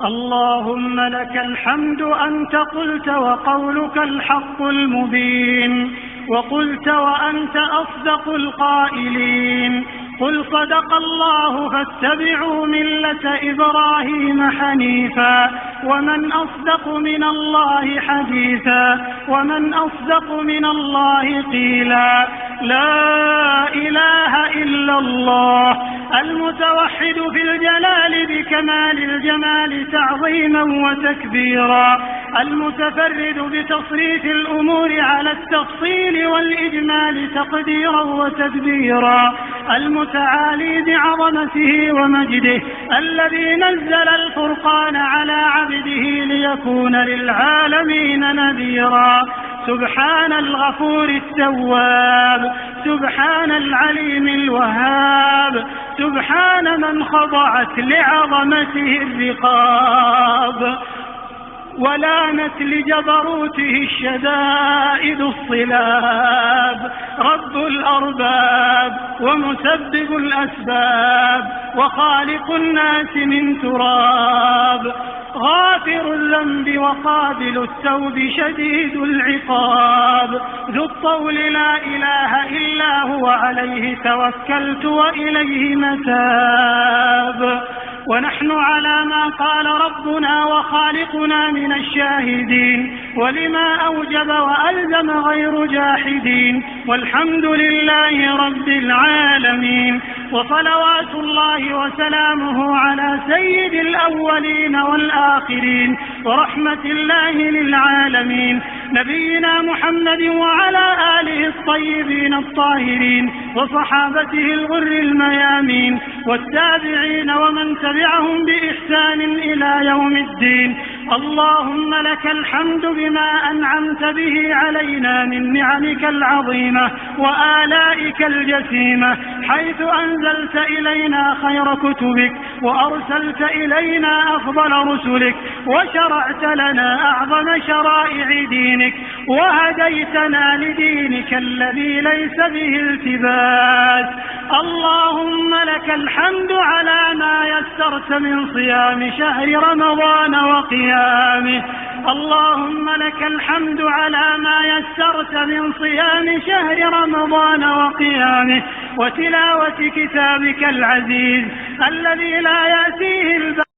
اللهم لك الحمد أنت قلت وقولك الحق المبين، وقلت وأنت أصدق القائلين. قل صدق الله فاتبعوا ملة إبراهيم حنيفا، ومن أصدق من الله حديثا، ومن أصدق من الله قيلا. لا إله إلا الله المتوحد في الجلال بكمال الجمال تعظيما وتكبيرا، المتفرد بتصريف الأمور على التفصيل والإجمال تقديرا وتدبيرا، المتعالي بعظمته ومجده، الذي نزل الفرقان على عبده ليكون للعالمين نذيرا. سبحان الغفور التواب، سبحان العليم الوهاب، سبحان من خضعت لعظمته الرقاب ولانت لجبروته الشدائد الصلاب. رب الأرباب ومسبب الأسباب وخالق الناس من تراب، غافر الذنب وقابل التوب شديد العقاب، ذو الطول لا إله إلا هو عليه توكلت وإليه متاب. ونحن على ما قال ربنا وخالقنا من الشاهدين، ولما أوجب وألزم غير جاحدين، والحمد لله رب العالمين. وصلوات الله وسلامه على سيد الأولين والآخرين ورحمة الله للعالمين نبينا محمد وعلى آله الطيبين الطاهرين وصحابته الغر الميامين والتابعين ومن تبعهم بإحسان إلى يوم الدين. اللهم لك الحمد بما أنعمت به علينا من نعمك العظيمة وآلائك الجسيمة، حيث أنزلت إلينا خير كتبك وأرسلت إلينا أفضل رسلك وشرعت لنا أعظم شرائع دينك وهديتنا لدينك الذي ليس به التباس. اللهم لك الحمد على ما يسرت من صيام شهر رمضان وقيامه. اللهم لك الحمد على ما يسرت من صيام شهر رمضان وقيامه وتلاوة كتابك العزيز الذي لا يأتيه البأس